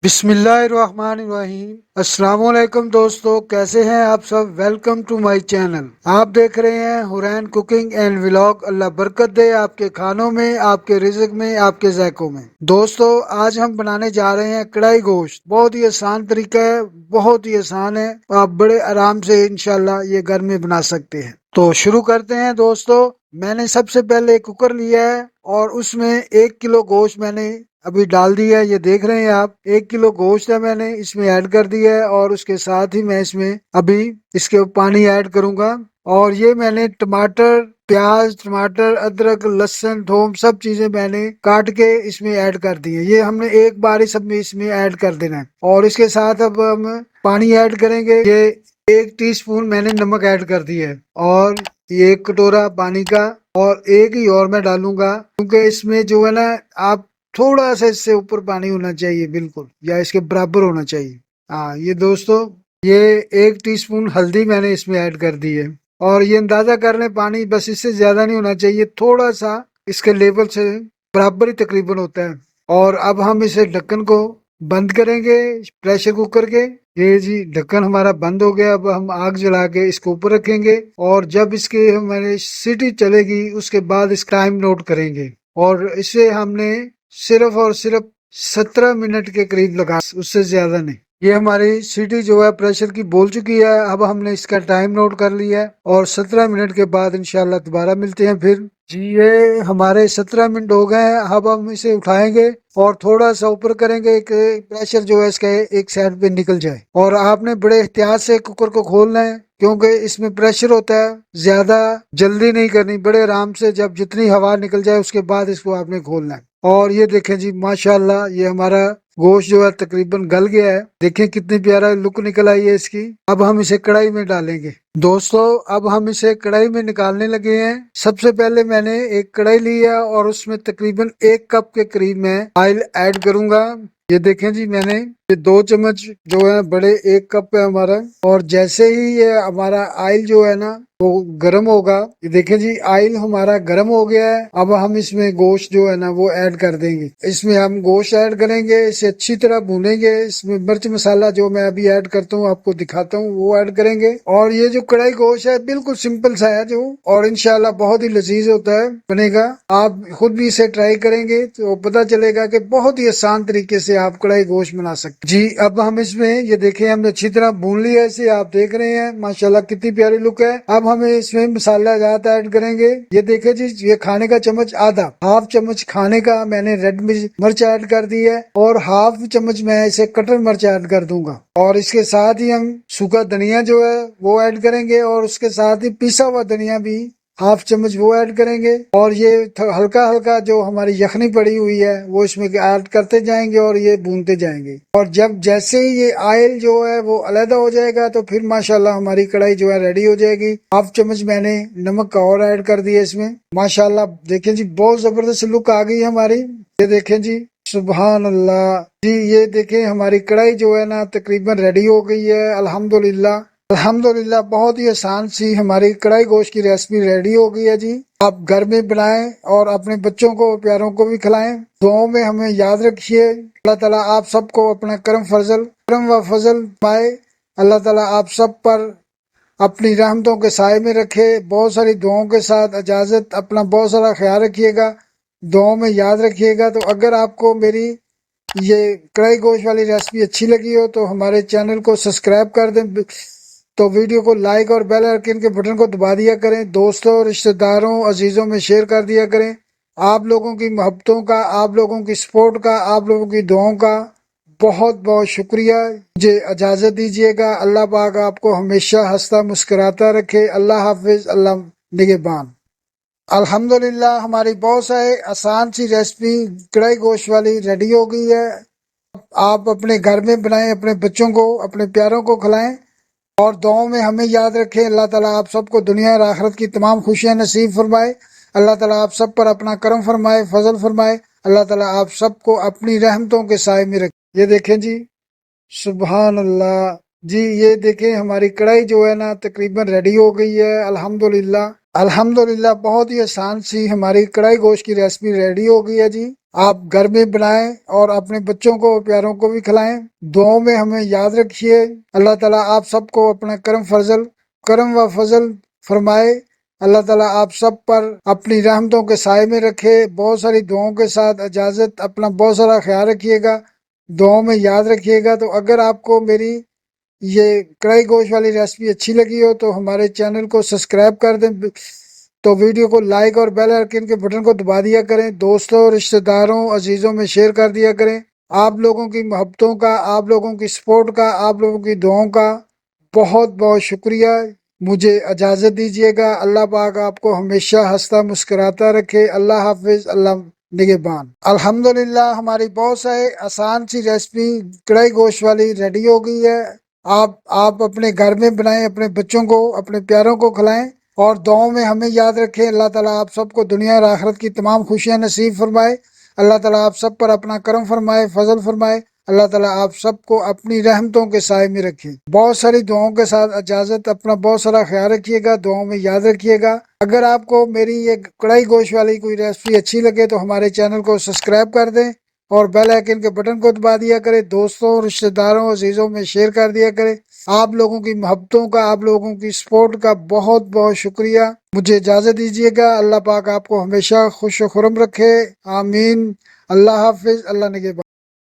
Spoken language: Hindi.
बिस्मिल्लाहिर्रहमानिर्रहीम। अस्सलाम वालेकुम दोस्तों, कैसे हैं आप सब। Welcome to my channel. आप देख रहे हैं हुरैन कुकिंग एंड व्लॉग। अल्लाह बरकत दे आपके खानों में, आपके रिज़्क में, आपके ज़ायकों में। दोस्तों, आज हम बनाने जा रहे हैं कढ़ाई गोश्त। बहुत ही आसान तरीका है, बहुत ही आसान है। आप बड़े आराम से इंशाल्लाह ये घर में बना सकते हैं। तो शुरू करते हैं दोस्तों। मैंने सबसे पहले कुकर लिया है और उसमें 1 किलो गोश्त मैंने अभी डाल दिया है। ये देख रहे हैं आप, 1 किलो गोश्त है, मैंने इसमें ऐड कर दिया है और उसके साथ ही मैं इसमें अभी इसके पानी ऐड करूंगा। और ये मैंने टमाटर, प्याज, टमाटर, अदरक, लहसुन, थोम सब चीजें मैंने काट के इसमें ऐड कर दी है। ये हमने एक बार ही सब में इसमें ऐड कर देना है। और इसके साथ अब हम पानी ऐड करेंगे। ये 1 टीस्पून मैंने नमक ऐड कर दिया है और ये 1 कटोरा पानी का। और एक ही और मैं डालूंगा, क्योंकि इसमें जो है ना, आप थोड़ा सा इससे ऊपर पानी होना चाहिए, बिल्कुल, या इसके बराबर होना चाहिए। हाँ, ये दोस्तों, ये 1 टीस्पून हल्दी मैंने इसमें ऐड कर दी है। और ये अंदाजा कर लें पानी, बस इससे ज्यादा नहीं होना चाहिए, थोड़ा सा इसके लेवल से बराबर ही तकरीबन होता है। और अब हम इसे ढक्कन को बंद करेंगे, प्रेशर कुकर के। ये जी ढक्कन हमारा बंद हो गया। अब हम आग जला के इसको ऊपर रखेंगे और जब इसकी हमारी सीटी चलेगी उसके बाद इसका टाइम नोट करेंगे। और इसे हमने सिर्फ और सिर्फ 17 मिनट के करीब लगा, उससे ज्यादा नहीं। ये हमारी सीटी जो है प्रेशर की बोल चुकी है। अब हमने इसका टाइम नोट कर लिया है और 17 मिनट के बाद इंशाल्लाह दोबारा मिलते हैं फिर। जी, ये हमारे 17 मिनट हो गए हैं। अब हम इसे उठाएंगे और थोड़ा सा ऊपर करेंगे कि प्रेशर जो है इसका एक साइड पे निकल जाए। और आपने बड़े एहतियात से कुकर को खोलना है, क्योंकि इसमें प्रेशर होता है। ज्यादा जल्दी नहीं करनी, बड़े आराम से, जब जितनी हवा निकल जाए उसके बाद इसको आपने खोलना है। और ये देखें जी, माशाल्लाह, ये हमारा गोश्त जो है तकरीबन गल गया है। देखें कितनी प्यारा लुक निकल आई है इसकी। अब हम इसे कढ़ाई में डालेंगे दोस्तों। अब हम इसे कढ़ाई में निकालने लगे हैं। सबसे पहले मैंने एक कढ़ाई ली है और उसमें तकरीबन 1 कप के करीब मैं ऑयल ऐड करूंगा। ये देखें जी, मैंने ये 2 चम्मच जो है बड़े, 1 कप है हमारा। और जैसे ही ये हमारा ऑयल जो है ना वो गर्म होगा, ये देखें जी, ऑयल हमारा गर्म हो गया है। अब हम इसमें गोश्त जो है ना वो ऐड कर देंगे। इसमें हम गोश्त ऐड करेंगे, इसे अच्छी तरह भूनेंगे। इसमें मिर्च मसाला जो मैं अभी ऐड करता हूँ, आपको दिखाता हूँ, वो ऐड करेंगे। और ये जो कढ़ाई गोश्त है बिल्कुल सिंपल सा है जो, और इंशाल्लाह बहुत ही लजीज होता है, बनेगा। आप खुद भी इसे ट्राई करेंगे तो पता चलेगा कि बहुत ही आसान तरीके से आप कढ़ाई गोश्त बना सकते जी। अब हम इसमें, ये देखें, हमने अच्छी तरह भून लिया इसे, आप देख रहे हैं माशाल्लाह कितनी प्यारी लुक है। अब हमें इसमें मसाला ज्यादा ऐड करेंगे। ये देखे जी, ये खाने का चम्मच आधा, हाफ चम्मच खाने का मैंने रेड मिर्च ऐड कर दी है और हाफ चम्मच मैं इसे कटर मिर्च ऐड कर दूंगा। और इसके साथ ही हम सूखा धनिया जो है वो ऐड करेंगे और उसके साथ ही पिसा हुआ धनिया भी हाफ चम्मच वो ऐड करेंगे। और ये हल्का हल्का जो हमारी यखनी पड़ी हुई है वो इसमें ऐड करते जाएंगे और ये भूनते जाएंगे। और जब जैसे ही ये ऑयल जो है वो अलग हो जाएगा तो फिर माशाल्लाह हमारी कढ़ाई जो है रेडी हो जाएगी। हाफ चम्मच मैंने नमक का और ऐड कर दिया इसमें। माशाल्लाह देखें जी, बहुत जबरदस्त लुक आ गई हमारी। ये देखें जी, सुभान अल्लाह जी। ये देखें हमारी कढ़ाई जो है ना तकरीबन रेडी हो गई है, अल्हम्दुलिल्लाह। अल्हम्दुलिल्लाह, बहुत ही आसान सी हमारी कढ़ाई गोश्त की रेसिपी रेडी हो गई है जी। आप घर में बनाएं और अपने बच्चों को, प्यारों को भी खिलाएं। दुआओं में हमें याद रखिए। अल्लाह ताला आप सबको अपना करम व फजल पाए। अल्लाह ताला आप सब पर अपनी रहमतों के साए में रखे। बहुत सारी दुआओं के साथ इजाजत, अपना बहुत सारा ख्याल रखिएगा, दुआओं में याद रखिएगा। तो अगर आपको मेरी ये कढ़ाई गोश्त वाली रेसिपी अच्छी लगी हो तो हमारे चैनल को सब्सक्राइब कर दें। तो वीडियो को लाइक और बेल आइकन के बटन को दबा दिया करें। दोस्तों, रिश्तेदारों, अजीजों में शेयर कर दिया करें। आप लोगों की मोहब्बतों का, आप लोगों की सपोर्ट का, आप लोगों की दुआओं का बहुत बहुत शुक्रिया। मुझे इजाजत दीजिएगा। अल्लाह पाक आपको हमेशा हंसता मुस्कुराता रखे। अल्लाह हाफिज, अल्लाह निगहबान। अल्हम्दुलिल्लाह, हमारी बहुत सारी आसान सी रेसिपी कढ़ाई गोश्त वाली रेडी हो गई है। आप अपने घर में बनाएं, अपने बच्चों को, अपने प्यारों को खिलाएं और दुआओं में हमें याद रखें। अल्लाह ताला आप सबको दुनिया और आखिरत की तमाम खुशियां नसीब फरमाए। अल्लाह ताला आप सब पर अपना करम फरमाए, फजल फरमाए। अल्लाह ताला आप सबको अपनी रहमतों के साए में रखे। ये देखें जी, सुभान अल्लाह जी। ये देखें हमारी कढ़ाई जो है ना तकरीबन रेडी हो गई है, अल्हम्दुलिल्लाह। अल्हम्दुलिल्लाह बहुत ही आसान सी हमारी कढ़ाई गोश्त की रेसिपी रेडी हो गई है जी। आप घर में बनाएं और अपने बच्चों को प्यारों को भी खिलाएं। दुआओं में हमें याद रखिए। अल्लाह ताला आप सबको अपना करम व फजल फरमाए। अल्लाह ताला आप सब पर अपनी रहमतों के साए में रखे। बहुत सारी दुआओं के साथ इजाजत, अपना बहुत सारा ख्याल रखिएगा, दुआओं में याद रखिएगा। तो अगर आपको मेरी ये कढ़ाई गोश्त वाली रेसिपी अच्छी लगी हो तो हमारे चैनल को सब्सक्राइब कर दें। तो वीडियो को लाइक और बेल आइकन के बटन को दबा दिया करें। दोस्तों, रिश्तेदारों, अजीजों में शेयर कर दिया करें। आप लोगों की मोहब्बतों का, आप लोगों की सपोर्ट का, आप लोगों की दुआओं का बहुत बहुत शुक्रिया। मुझे इजाजत दीजिएगा। अल्लाह पाक आपको हमेशा हंसता मुस्कुराता रखे। अल्लाह हाफिज, अल्लाह निगहबान। अल्हम्दुलिल्लाह हमारी बहुत सारे आसान सी रेसिपी कढ़ाई गोश्त वाली रेडी हो गई है। आप अपने घर में बनाएं, अपने बच्चों को, अपने प्यारों को खिलाएं और दुआओं में हमें याद रखें। अल्लाह ताला आप सबको दुनिया और आखिरत की तमाम खुशियां नसीब फरमाए। अल्लाह ताला आप सब पर अपना करम फरमाए, फजल फरमाए। अल्लाह ताला आप सबको अपनी रहमतों के साए में रखे। बहुत सारी दुआओं के साथ इजाजत। अपना बहुत सारा ख्याल रखिएगा, दुआओं में याद रखिएगा। अगर आपको मेरी ये कढ़ाई गोश्त वाली कोई रेसिपी अच्छी लगे तो हमारे चैनल को सब्सक्राइब कर दें और बेल आइकन के बटन को दबा दिया करें। दोस्तों, रिश्तेदारों, अजीजों में शेयर कर दिया करें। आप लोगों की मोहब्बतों का, आप लोगों की सपोर्ट का बहुत बहुत शुक्रिया। मुझे इजाजत दीजिएगा। अल्लाह पाक आपको हमेशा खुश खुरम रखे। आमीन। अल्लाह हाफिज, अल्लाह निगहबान।